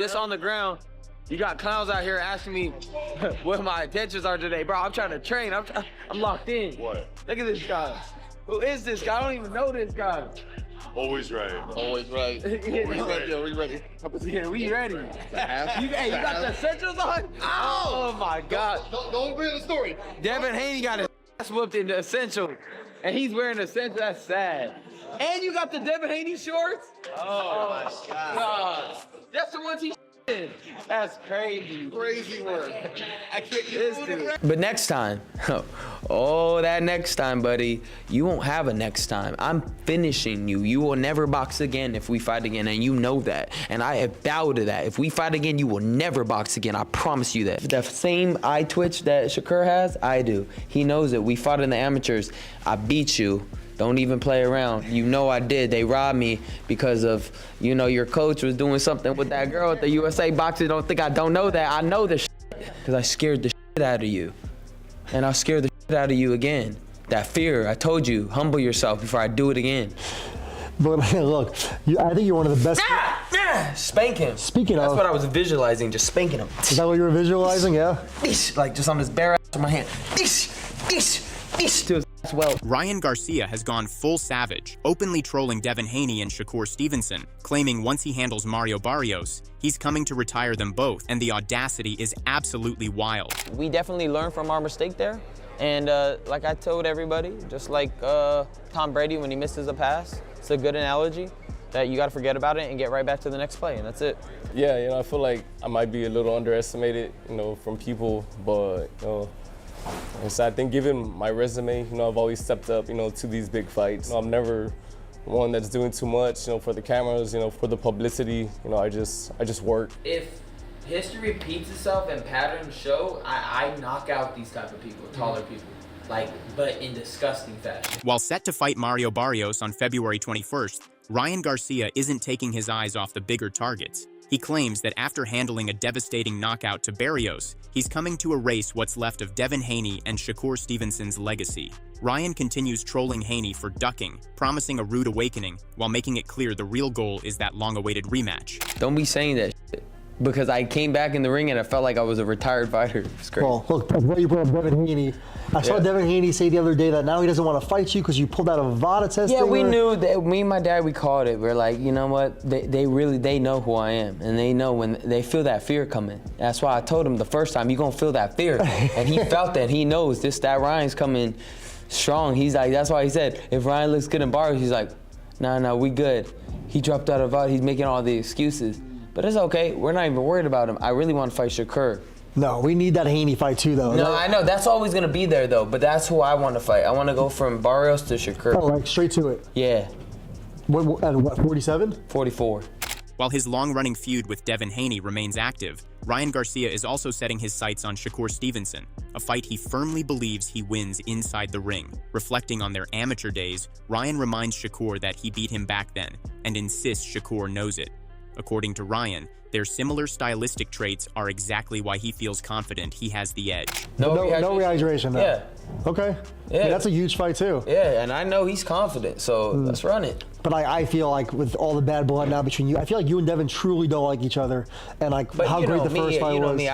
this on the ground. You got clowns out here asking me what my intentions are today. Bro, I'm trying to train. I'm locked in. What? Look at this guy. Who is this guy? I don't even know this guy. Always right. Always right. Yeah, We ready. We ready. yeah, we ready. Hey, you got the essentials on? Oh my God. Don't reveal the story. Devin Haney got his ass whooped in the essentials, and he's wearing the essentials. That's sad. And you got the Devin Haney shorts? Oh my God. That's the ones he in. That's crazy. Crazy work. I can't This dude. But next time, oh, that next time, buddy, you won't have a next time. I'm finishing you. You will never box again if we fight again, and you know that. And I have vowed to that. If we fight again, you will never box again. I promise you that. The same eye twitch that Shakur has, I do. He knows it. We fought in the amateurs. I beat you. Don't even play around. You know I did. They robbed me because of, you know, your coach was doing something with that girl at the USA boxing. Don't think I don't know that. I know this because I scared the shit out of you. And I'll scare the shit out of you again. That fear, I told you, humble yourself before I do it again. But look, I think you're one of the best. Spank him. Speaking That's of. what I was visualizing, just spanking him. Is that what you were visualizing? Yeah. Like just on his bare ass with my hand. To his ass well. Ryan Garcia has gone full savage, openly trolling Devin Haney and Shakur Stevenson, claiming once he handles Mario Barrios, he's coming to retire them both, and the audacity is absolutely wild. We definitely learned from our mistake there. And like I told everybody, just like Tom Brady when he misses a pass, it's a good analogy that you got to forget about it and get right back to the next play, and that's it. Yeah, you know, I feel like I might be a little underestimated, you know, from people, but, you know, so I think given my resume, you know, I've always stepped up, you know, to these big fights. You know, I'm never one that's doing too much, you know, for the cameras, you know, for the publicity. You know, I just work. If history repeats itself and patterns show, I knock out these type of people, taller people, like, but in disgusting fashion. While set to fight Mario Barrios on February 21st, Ryan Garcia isn't taking his eyes off the bigger targets. He claims that after handling a devastating knockout to Barrios, he's coming to erase what's left of Devin Haney and Shakur Stevenson's legacy. Ryan continues trolling Haney for ducking, promising a rude awakening, while making it clear the real goal is that long-awaited rematch. Don't be saying that shit, because I came back in the ring and I felt like I was a retired fighter. It's crazy. Well, look, what you brought up Devin Haney. I saw Devin Haney say the other day that now he doesn't want to fight you because you pulled out a VADA test. Yeah, we knew that. Me and my dad, we called it. We're like, you know what? They know who I am, and they know when they feel that fear coming. That's why I told him the first time, you're gonna feel that fear, and he felt that. He knows that Ryan's coming strong. He's like, that's why he said, if Ryan looks good in bars, he's like, nah, we good. He dropped out of VADA. He's making all the excuses, but it's okay. We're not even worried about him. I really want to fight Shakur. No, we need that Haney fight too, though. No, I know. That's always going to be there, though. But that's who I want to fight. I want to go from Barrios to Shakur. Oh, like straight to it. Yeah. What 47? 44. While his long-running feud with Devin Haney remains active, Ryan Garcia is also setting his sights on Shakur Stevenson, a fight he firmly believes he wins inside the ring. Reflecting on their amateur days, Ryan reminds Shakur that he beat him back then, and insists Shakur knows it. According to Ryan, their similar stylistic traits are exactly why he feels confident he has the edge. No rehydration, though. Yeah. Okay. Yeah. That's a huge fight, too. Yeah, and I know he's confident, so let's run it. But I feel like with all the bad blood now between you, I feel like you and Devin truly don't like each other. And like how great the first fight was. You know me,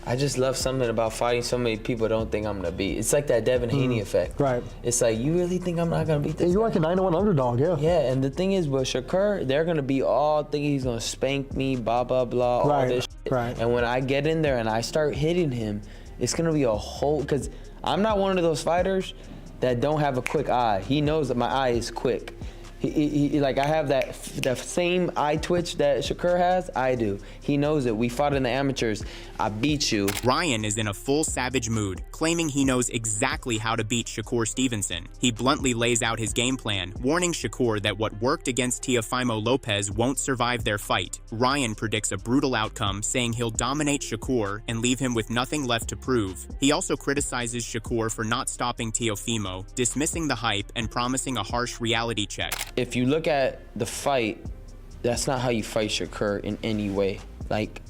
I just love something about fighting so many people don't think I'm gonna beat. It's like that Devin Haney effect. Right. It's like, you really think I'm not gonna beat this guy? You're like a 9-1 underdog, yeah. Yeah, and the thing is, with Shakur, they're gonna be all thinking he's gonna spank me, blah, blah, blah, all this shit. Right. And when I get in there and I start hitting him, it's gonna be a whole, because I'm not one of those fighters that don't have a quick eye. He knows that my eye is quick. He like, I have that same eye twitch that Shakur has, I do. He knows it. We fought in the amateurs. I beat you. Ryan is in a full savage mood, claiming he knows exactly how to beat Shakur Stevenson. He bluntly lays out his game plan, warning Shakur that what worked against Teofimo Lopez won't survive their fight. Ryan predicts a brutal outcome, saying he'll dominate Shakur and leave him with nothing left to prove. He also criticizes Shakur for not stopping Teofimo, dismissing the hype and promising a harsh reality check. If you look at the fight, that's not how you fight Shakur in any way. Like,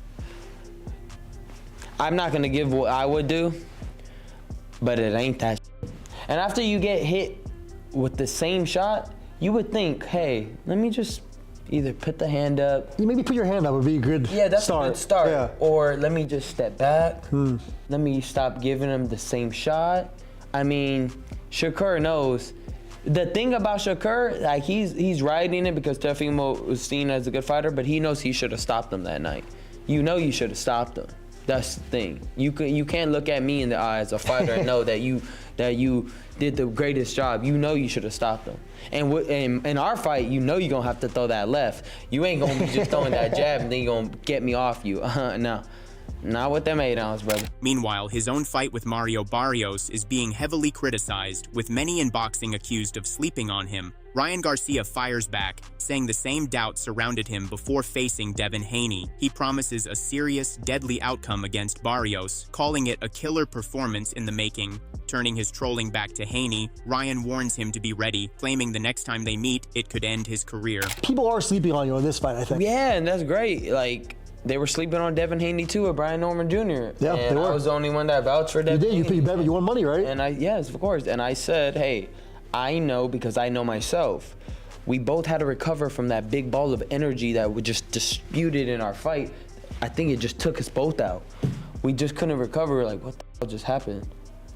I'm not gonna give what I would do, but it ain't that shit. And after you get hit with the same shot, you would think, hey, let me just Either put the hand up. You maybe put your hand up would be a good start. Yeah, that's a good start. Yeah. Or let me just step back. Let me stop giving him the same shot. I mean, Shakur knows. The thing about Shakur, like he's riding it because Teofimo was seen as a good fighter, but he knows he should have stopped him that night. You know you should have stopped him. That's the thing. You can't look at me in the eye as a fighter and know that you did the greatest job. You know you should have stopped him. And in our fight, you know you're gonna have to throw that left. You ain't gonna be just throwing that jab and then you're gonna get me off you. No. Not with them 8 ounce, brother. Meanwhile, his own fight with Mario Barrios is being heavily criticized, with many in boxing accused of sleeping on him. Ryan Garcia fires back, saying the same doubt surrounded him before facing Devin Haney. He promises a serious, deadly outcome against Barrios, calling it a killer performance in the making. Turning his trolling back to Haney, Ryan warns him to be ready, claiming the next time they meet, it could end his career. People are sleeping on you in this fight, I think. Yeah, and that's great. Like, they were sleeping on Devin Haney too with Brian Norman Jr. Yeah, and they were. I was the only one that vouched for Devin You Haney. did. You won money, right? And yes, of course. And I said, hey, I know because I know myself. We both had to recover from that big ball of energy that was just disputed in our fight. I think it just took us both out. We just couldn't recover. We're like, what the hell just happened?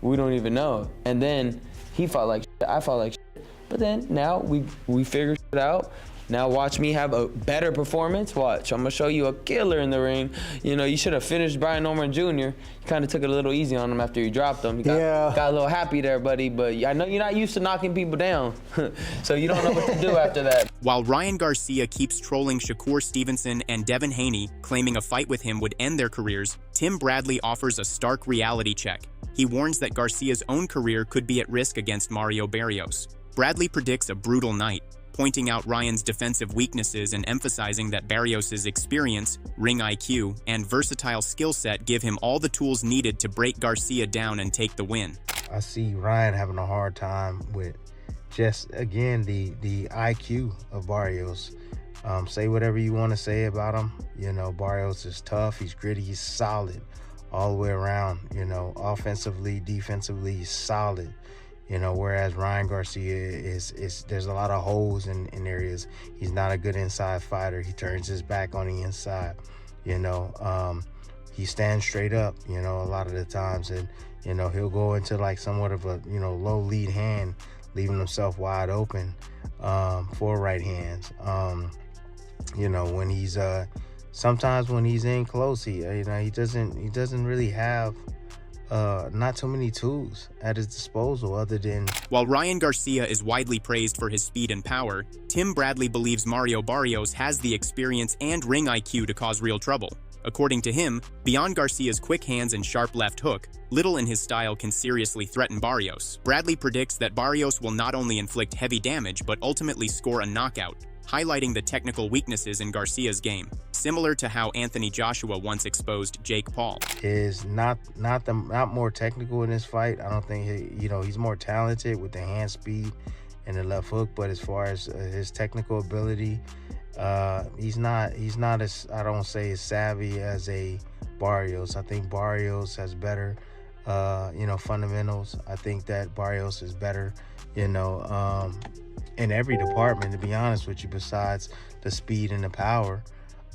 We don't even know. And then he fought like shit, I fought like shit. But then now we figured it out. Now watch me have a better performance. Watch, I'm gonna show you a killer in the ring. You know, you should have finished Brian Norman Jr. You kind of took it a little easy on him after you dropped him. You got a little happy there, buddy, but I know you're not used to knocking people down. So you don't know what to do after that. While Ryan Garcia keeps trolling Shakur Stevenson and Devin Haney, claiming a fight with him would end their careers, Tim Bradley offers a stark reality check. He warns that Garcia's own career could be at risk against Mario Barrios. Bradley predicts a brutal night, pointing out Ryan's defensive weaknesses and emphasizing that Barrios' experience, ring IQ, and versatile skill set give him all the tools needed to break Garcia down and take the win. I see Ryan having a hard time with just, again, the IQ of Barrios. Say whatever you want to say about him. You know, Barrios is tough, he's gritty, he's solid all the way around. You know, offensively, defensively, he's solid. You know, whereas Ryan Garcia is there's a lot of holes in areas. He's not a good inside fighter. He turns his back on the inside. You know, he stands straight up, you know, a lot of the times. And, you know, he'll go into like somewhat of a, you know, low lead hand, leaving himself wide open for right hands. You know, when he's, sometimes when he's in close, he doesn't really have not too many tools at his disposal other than... While Ryan Garcia is widely praised for his speed and power, Tim Bradley believes Mario Barrios has the experience and ring IQ to cause real trouble. According to him, beyond Garcia's quick hands and sharp left hook, little in his style can seriously threaten Barrios. Bradley predicts that Barrios will not only inflict heavy damage but ultimately score a knockout, highlighting the technical weaknesses in Garcia's game, similar to how Anthony Joshua once exposed Jake Paul. Is not more technical in this fight. I don't think he's more talented with the hand speed and the left hook, but as far as his technical ability, he's not as, I don't say, as savvy as a Barrios. I think Barrios has better fundamentals. I think that Barrios is better, in every department, to be honest with you, besides the speed and the power,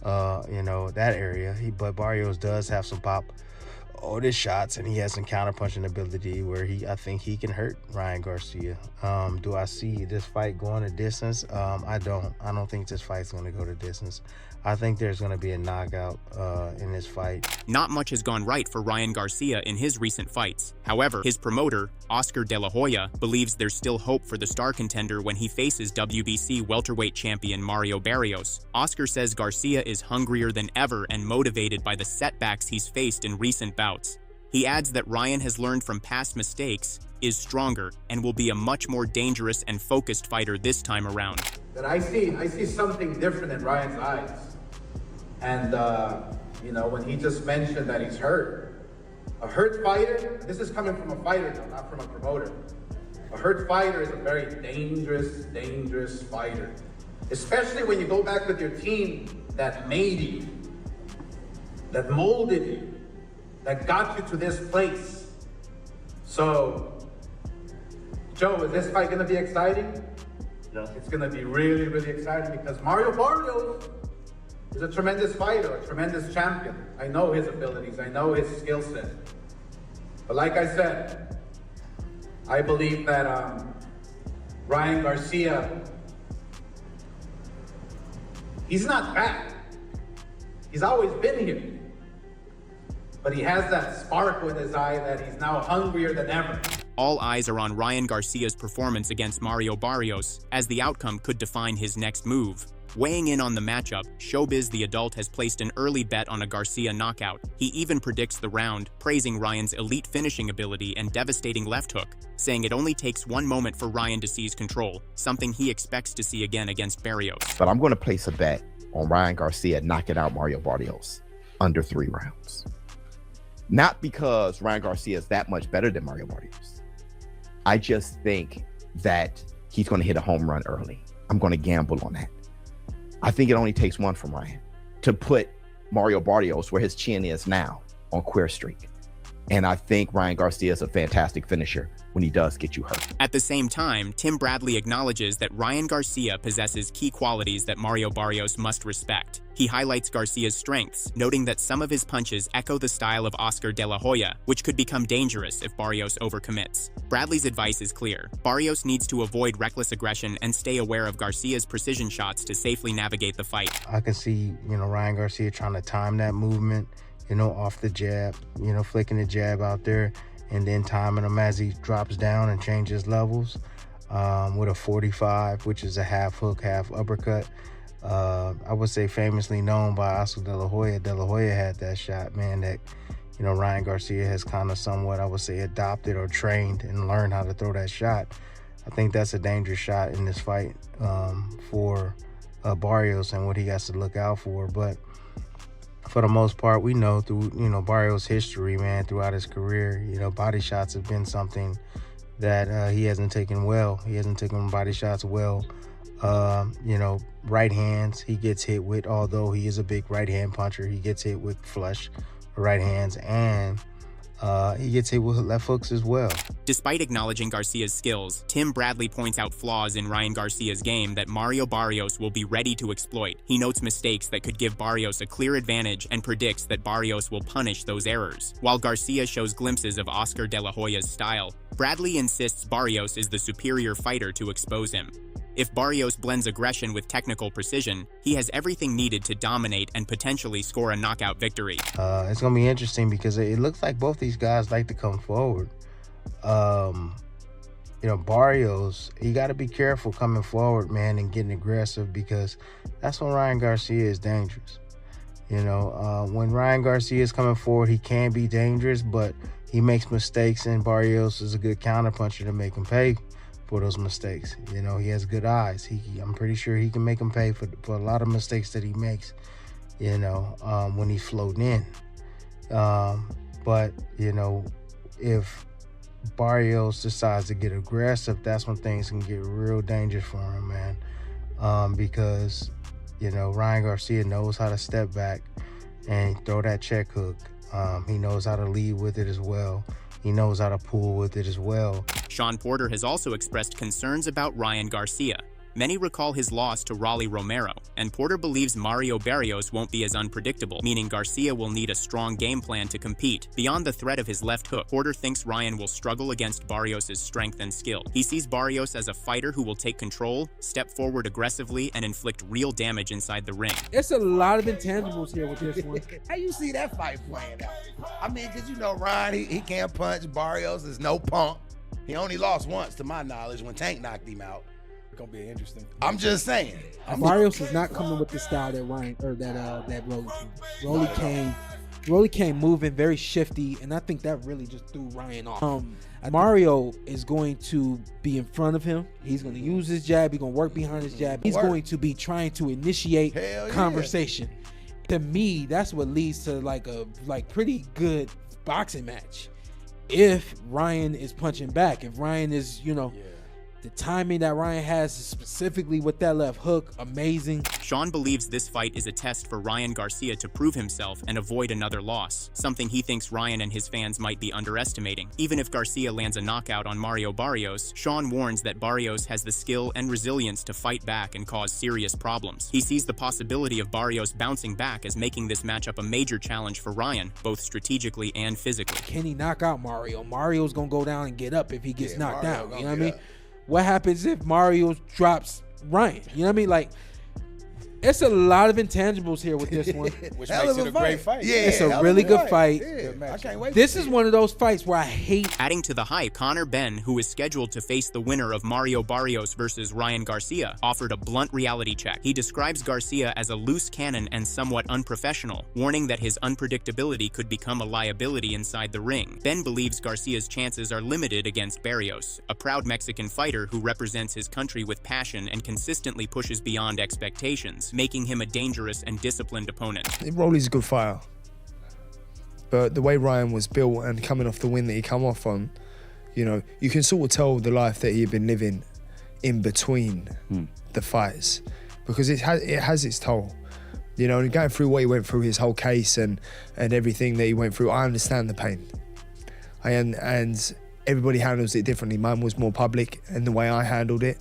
that area. But Barrios does have some pop on his shots, and he has some counterpunching ability where I think he can hurt Ryan Garcia. Do I see this fight going a distance? I don't think this fight's going to go to distance. I think there's going to be a knockout in this fight. Not much has gone right for Ryan Garcia in his recent fights. However, his promoter, Oscar De La Hoya, believes there's still hope for the star contender when he faces WBC welterweight champion Mario Barrios. Oscar says Garcia is hungrier than ever and motivated by the setbacks he's faced in recent bouts. He adds that Ryan has learned from past mistakes, is stronger, and will be a much more dangerous and focused fighter this time around. That I see something different in Ryan's eyes. And, when he just mentioned that he's hurt. A hurt fighter, this is coming from a fighter now, not from a promoter. A hurt fighter is a very dangerous fighter. Especially when you go back with your team that made you, that molded you, that got you to this place. So, Joe, is this fight gonna be exciting? It's going to be really, really exciting because Mario Barrios is a tremendous fighter, a tremendous champion. I know his abilities. I know his skill set. But like I said, I believe that Ryan Garcia, he's not bad. He's always been here. But he has that sparkle in his eye that he's now hungrier than ever. All eyes are on Ryan Garcia's performance against Mario Barrios, as the outcome could define his next move. Weighing in on the matchup, Showbiz the Adult has placed an early bet on a Garcia knockout. He even predicts the round, praising Ryan's elite finishing ability and devastating left hook, saying it only takes one moment for Ryan to seize control, something he expects to see again against Barrios. But I'm going to place a bet on Ryan Garcia knocking out Mario Barrios under 3 rounds. Not because Ryan Garcia is that much better than Mario Barrios. I just think that he's going to hit a home run early. I'm going to gamble on that. I think it only takes one from Ryan to put Mario Barrios where his chin is now on queer streak. And I think Ryan Garcia is a fantastic finisher when he does get you hurt. At the same time, Tim Bradley acknowledges that Ryan Garcia possesses key qualities that Mario Barrios must respect. He highlights Garcia's strengths, noting that some of his punches echo the style of Oscar De La Hoya, which could become dangerous if Barrios overcommits. Bradley's advice is clear. Barrios needs to avoid reckless aggression and stay aware of Garcia's precision shots to safely navigate the fight. I can see, Ryan Garcia trying to time that movement, off the jab, flicking the jab out there and then timing him as he drops down and changes levels with a 45, which is a half hook, half uppercut. I would say famously known by Oscar De La Hoya. De La Hoya had that shot, man, that, Ryan Garcia has kind of somewhat, I would say, adopted or trained and learned how to throw that shot. I think that's a dangerous shot in this fight for Barrios and what he has to look out for. But for the most part, we know through, Barrios' history, man, throughout his career, body shots have been something that he hasn't taken well. He hasn't taken body shots well. Right hands he gets hit with, although he is a big right hand puncher. He gets hit with flush right hands, and he gets hit with left hooks as well. Despite acknowledging Garcia's skills, Tim Bradley points out flaws in Ryan Garcia's game that Mario Barrios will be ready to exploit. He notes mistakes that could give Barrios a clear advantage and predicts that Barrios will punish those errors. While Garcia shows glimpses of Oscar De La Hoya's style, Bradley insists Barrios is the superior fighter to expose him. If Barrios blends aggression with technical precision, he has everything needed to dominate and potentially score a knockout victory. It's going to be interesting because it looks like both these guys like to come forward. Barrios, you got to be careful coming forward, man, and getting aggressive, because that's when Ryan Garcia is dangerous. When Ryan Garcia is coming forward, he can be dangerous, but he makes mistakes, and Barrios is a good counterpuncher to make him pay for those mistakes. He has good eyes. I'm pretty sure he can make him pay for a lot of mistakes that he makes, when he's floating in. But if Barrios decides to get aggressive, that's when things can get real dangerous for him, man. Because, Ryan Garcia knows how to step back and throw that check hook. He knows how to lead with it as well. He knows how to pull with it as well. Sean Porter has also expressed concerns about Ryan Garcia. Many recall his loss to Rolly Romero, and Porter believes Mario Barrios won't be as unpredictable, meaning Garcia will need a strong game plan to compete. Beyond the threat of his left hook, Porter thinks Ryan will struggle against Barrios' strength and skill. He sees Barrios as a fighter who will take control, step forward aggressively, and inflict real damage inside the ring. It's a lot of intangibles here with this one. How you see that fight playing out? I mean, because Ryan, he can't punch. Barrios is no punk. He only lost once, to my knowledge, when Tank knocked him out. Gonna be interesting. I'm just saying. Barrios is not coming with the style that Ryan or that Rolly came. Rolly came moving very shifty, and I think that really just threw Ryan off. Mario is going to be in front of him. He's going to use his jab. He's going to work behind his jab. He's going to be trying to initiate conversation. To me, that's what leads to like a pretty good boxing match. If Ryan is punching back, if Ryan is The timing that Ryan has, specifically with that left hook, amazing. Sean believes this fight is a test for Ryan Garcia to prove himself and avoid another loss, something he thinks Ryan and his fans might be underestimating. Even if Garcia lands a knockout on Mario Barrios, Sean warns that Barrios has the skill and resilience to fight back and cause serious problems. He sees the possibility of Barrios bouncing back as making this matchup a major challenge for Ryan, both strategically and physically. Can he knock out Mario? Mario's gonna go down and get up if he gets knocked down. You know what I mean? What happens if Mario drops Ryan? You know what I mean? Like, it's a lot of intangibles here with this one. Which makes it a great fight. Yeah, it's a really good fight. Yeah, I can't wait. This is one of those fights where I hate. Adding to the hype, Conor Benn, who is scheduled to face the winner of Mario Barrios versus Ryan Garcia, offered a blunt reality check. He describes Garcia as a loose cannon and somewhat unprofessional, warning that his unpredictability could become a liability inside the ring. Benn believes Garcia's chances are limited against Barrios, a proud Mexican fighter who represents his country with passion and consistently pushes beyond expectations, making him a dangerous and disciplined opponent. Rolly's a good fighter, but the way Ryan was built and coming off the win that he come off on, you know, you can sort of tell the life that he had been living in between the fights, because it has its toll. You know, and going through what he went through, his whole case and everything that he went through, I understand the pain. And everybody handles it differently. Mine was more public, and the way I handled it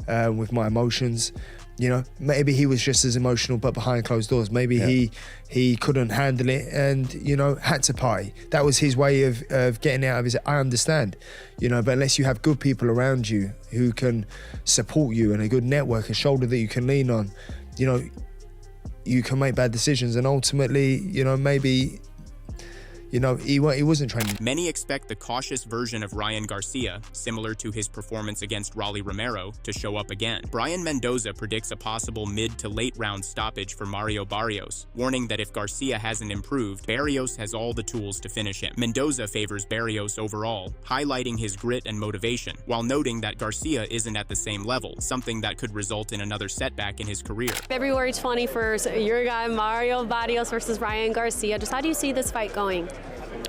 with my emotions. You know, maybe he was just as emotional, but behind closed doors. Maybe he couldn't handle it and, you know, had to party. That was his way of getting out of his. I understand, you know, but unless you have good people around you who can support you and a good network, a shoulder that you can lean on, you know, you can make bad decisions. And ultimately, you know, maybe, you know, he wasn't training. Many expect the cautious version of Ryan Garcia, similar to his performance against Rolly Romero, to show up again. Brian Mendoza predicts a possible mid to late round stoppage for Mario Barrios, warning that if Garcia hasn't improved, Barrios has all the tools to finish him. Mendoza favors Barrios overall, highlighting his grit and motivation, while noting that Garcia isn't at the same level, something that could result in another setback in his career. February 21st, your guy Mario Barrios versus Ryan Garcia. Just how do you see this fight going?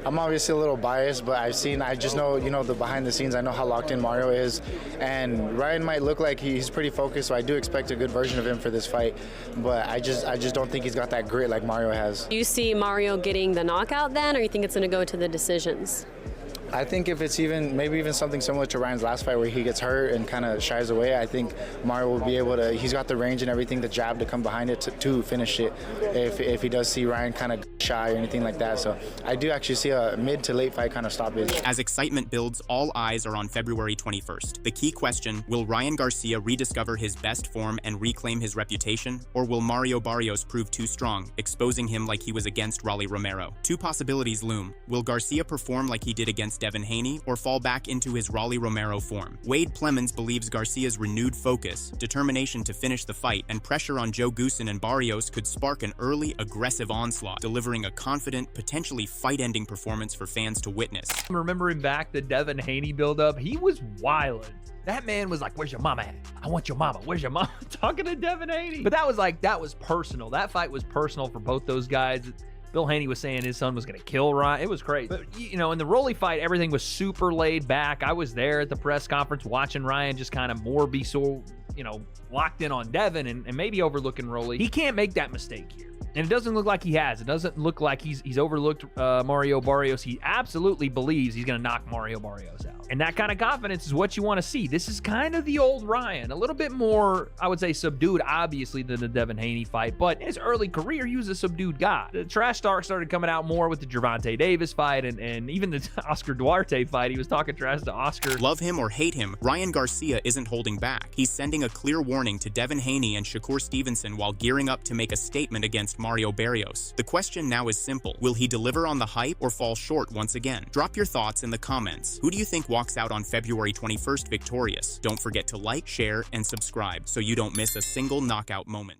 I'm obviously a little biased, but I just know, you know, the behind the scenes. I know how locked in Mario is, and Ryan might look like he's pretty focused, so I do expect a good version of him for this fight, but I just don't think he's got that grit like Mario has. Do you see Mario getting the knockout then, or you think it's going to go to the decisions? I think if it's maybe even something similar to Ryan's last fight where he gets hurt and kind of shies away, I think Mario will be able to, he's got the range and everything, the jab to come behind it to finish it if he does see Ryan kind of shy or anything like that. So I do actually see a mid to late fight kind of stoppage. As excitement builds, all eyes are on February 21st. The key question, will Ryan Garcia rediscover his best form and reclaim his reputation, or will Mario Barrios prove too strong, exposing him like he was against Rolly Romero? Two possibilities loom. Will Garcia perform like he did against Devin Haney, or fall back into his Rolly Romero form? Wade Plemons believes Garcia's renewed focus, determination to finish the fight, and pressure on Joe Goossen and Barrios could spark an early, aggressive onslaught, delivering a confident, potentially fight-ending performance for fans to witness. I'm remembering back the Devin Haney build-up. He was wildin'. That man was like, "Where's your mama at? I want your mama. Where's your mama?" Talking to Devin Haney. But that was personal. That fight was personal for both those guys. Bill Haney was saying his son was going to kill Ryan. It was crazy. But, you know, in the Rolly fight, everything was super laid back. I was there at the press conference watching Ryan just kind of more be so, you know, locked in on Devin and maybe overlooking Rolly. He can't make that mistake here. And it doesn't look like he has. It doesn't look like he's overlooked Mario Barrios. He absolutely believes he's going to knock Mario Barrios out. And that kind of confidence is what you want to see. This is kind of the old Ryan. A little bit more, I would say, subdued, obviously, than the Devin Haney fight. But in his early career, he was a subdued guy. The trash talk started coming out more with the Gervonta Davis fight and even the Oscar Duarte fight. He was talking trash to Oscar. Love him or hate him, Ryan Garcia isn't holding back. He's sending a clear warning to Devin Haney and Shakur Stevenson while gearing up to make a statement against Mario Barrios. The question now is simple. Will he deliver on the hype or fall short once again? Drop your thoughts in the comments. Who do you think walks out on February 21st victorious? Don't forget to like, share, and subscribe so you don't miss a single knockout moment.